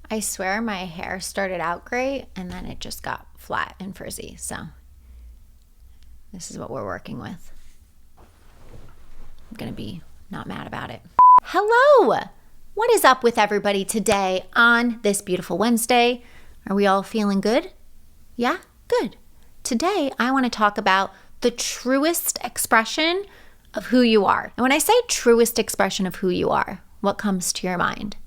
I swear my hair started out great and then it just got flat and frizzy. So this is what we're working with. I'm going to be not mad about it. Hello! What is up with everybody today on this beautiful Wednesday? Are we all feeling good? Yeah? Good. Today, I want to talk about the truest expression of who you are. And when I say truest expression of who you are, what comes to your mind?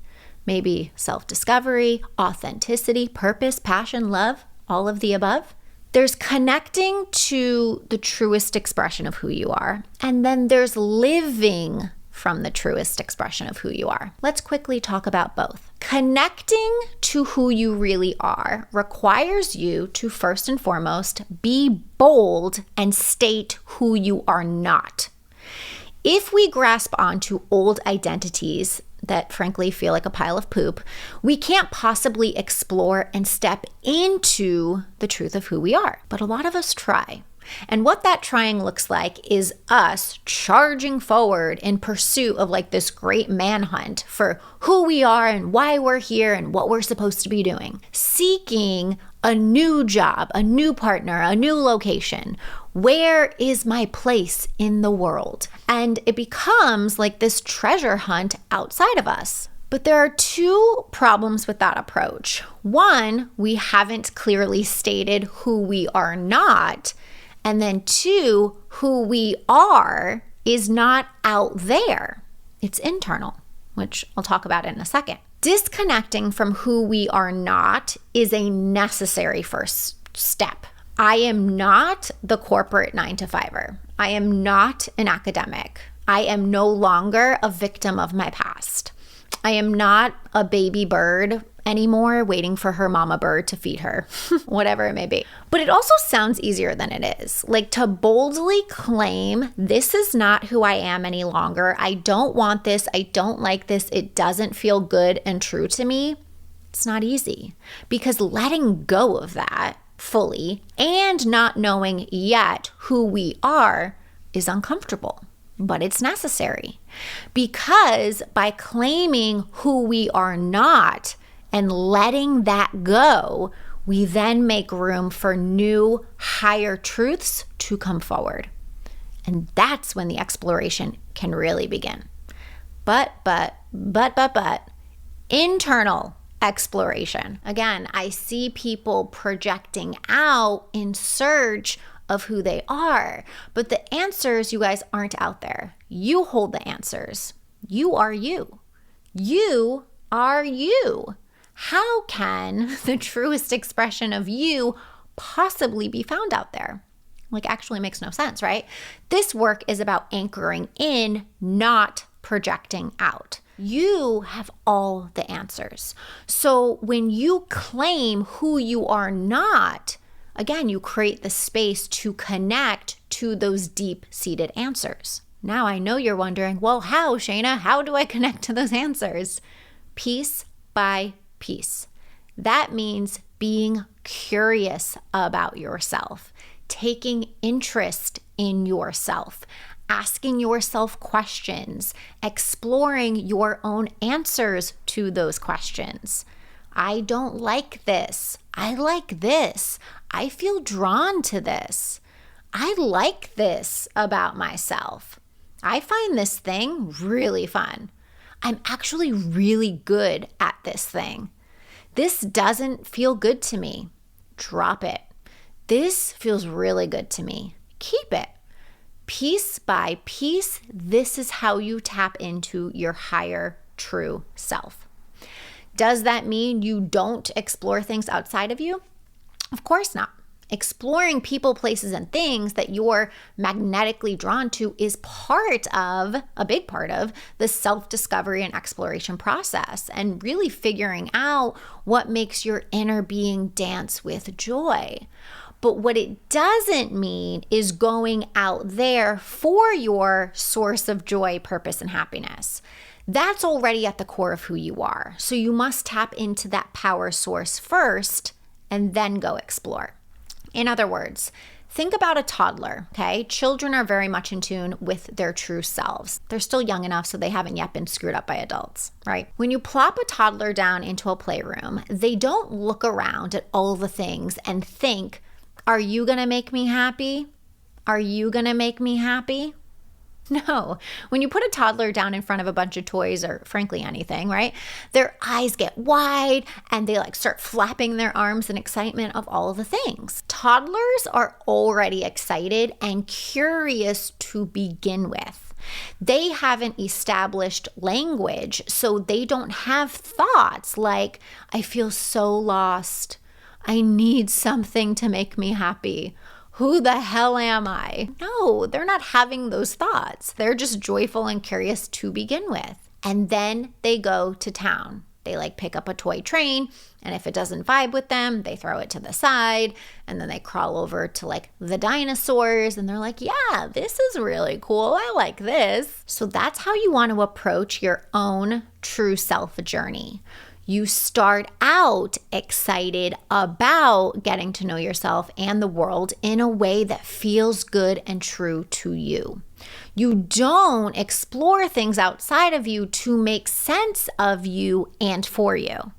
Maybe self-discovery, authenticity, purpose, passion, love, all of the above. There's connecting to the truest expression of who you are, and then there's living from the truest expression of who you are. Let's quickly talk about both. Connecting to who you really are requires you to first and foremost be bold and state who you are not. If we grasp onto old identities that frankly feel like a pile of poop, we can't possibly explore and step into the truth of who we are. But a lot of us try. And what that trying looks like is us charging forward in pursuit of like this great manhunt for who we are and why we're here and what we're supposed to be doing. Seeking a new job, a new partner, a new location. Where is my place in the world? And it becomes like this treasure hunt outside of us. But there are two problems with that approach. One, we haven't clearly stated who we are not. And then two, who we are is not out there. It's internal, which I'll talk about in a second. Disconnecting from who we are not is a necessary first step. I am not the corporate 9-to-5er. I am not an academic. I am no longer a victim of my past. I am not a baby bird anymore waiting for her mama bird to feed her, whatever it may be. But it also sounds easier than it is. Like to boldly claim, this is not who I am any longer. I don't want this. I don't like this. It doesn't feel good and true to me. It's not easy because letting go of that fully and not knowing yet who we are is uncomfortable. But it's necessary because by claiming who we are not and letting that go, we then make room for new, higher truths to come forward. And that's when the exploration can really begin. But, internal exploration. Again, I see people projecting out in search of who they are, but the answers, you guys, aren't out there. You hold the answers. You are you. You are you. How can the truest expression of you possibly be found out there? Like, actually makes no sense, right? This work is about anchoring in, not projecting out. You have all the answers. So when you claim who you are not, again, you create the space to connect to those deep-seated answers. Now I know you're wondering, well, how, Shayna? How do I connect to those answers? Piece by piece. That means being curious about yourself, taking interest in yourself, asking yourself questions, exploring your own answers to those questions. I don't like this. I like this. I feel drawn to this. I like this about myself. I find this thing really fun. I'm actually really good at this thing. This doesn't feel good to me. Drop it. This feels really good to me. Keep it. Piece by piece, this is how you tap into your higher true self. Does that mean you don't explore things outside of you? Of course not. Exploring people, places, and things that you're magnetically drawn to is a big part of the self-discovery and exploration process, and really figuring out what makes your inner being dance with joy. But what it doesn't mean is going out there for your source of joy, purpose, and happiness. That's already at the core of who you are. So you must tap into that power source first and then go explore. In other words, Think about a toddler, okay? Children are very much in tune with their true selves. They're still young enough so they haven't yet been screwed up by adults, right? When you plop a toddler down into a playroom, they don't look around at all the things and think, are you gonna make me happy? Are you gonna make me happy? No. When you put a toddler down in front of a bunch of toys or frankly anything, right? Their eyes get wide and they like start flapping their arms in excitement of all the things. Toddlers are already excited and curious to begin with. They haven't established language, so they don't have thoughts like, I feel so lost. I need something to make me happy. Who the hell am I? No, they're not having those thoughts. They're just joyful and curious to begin with. And then they go to town. They like pick up a toy train, and if it doesn't vibe with them, they throw it to the side, and then they crawl over to like the dinosaurs, and they're like, yeah, this is really cool. I like this. So that's how you want to approach your own true self journey. You start out excited about getting to know yourself and the world in a way that feels good and true to you. You don't explore things outside of you to make sense of you and for you.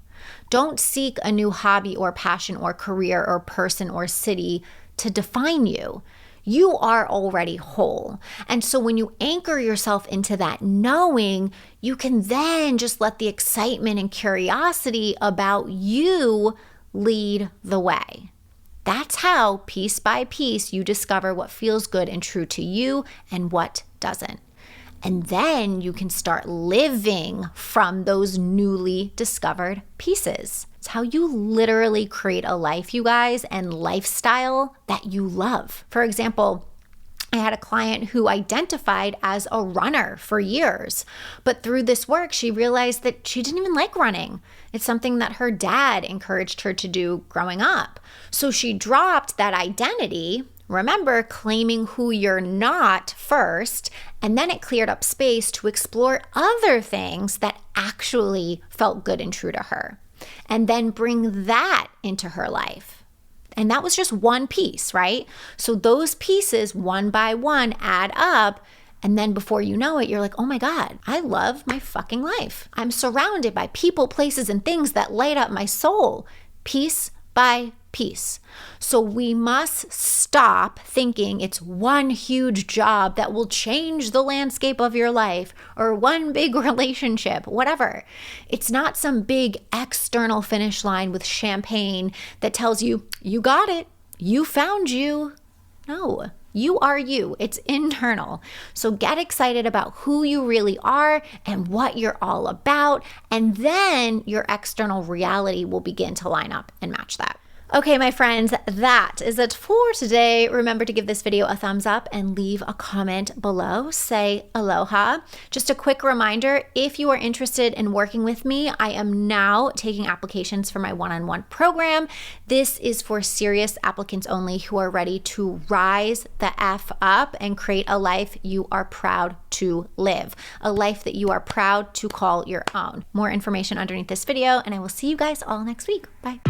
Don't seek a new hobby or passion or career or person or city to define you. You are already whole. And so when you anchor yourself into that knowing, you can then just let the excitement and curiosity about you lead the way. That's how, piece by piece, you discover what feels good and true to you and what doesn't. And then you can start living from those newly discovered pieces. It's how you literally create a life, you guys, and lifestyle that you love. For example, I had a client who identified as a runner for years, but through this work, she realized that she didn't even like running. It's something that her dad encouraged her to do growing up. So she dropped that identity. Remember, claiming who you're not first, and then it cleared up space to explore other things that actually felt good and true to her, and then bring that into her life. And that was just one piece, right? So those pieces, one by one, add up. And then before you know it, you're like, oh my God, I love my fucking life. I'm surrounded by people, places, and things that light up my soul, piece by piece. So we must stop thinking it's one huge job that will change the landscape of your life or one big relationship, whatever. It's not some big external finish line with champagne that tells you, you got it, you found you. No, you are you. It's internal. So get excited about who you really are and what you're all about, and then your external reality will begin to line up and match that. Okay, my friends, that is it for today. Remember to give this video a thumbs up and leave a comment below. Say aloha. Just a quick reminder, if you are interested in working with me, I am now taking applications for my one-on-one program. This is for serious applicants only who are ready to rise the F up and create a life you are proud to live, a life that you are proud to call your own. More information underneath this video, and I will see you guys all next week. Bye.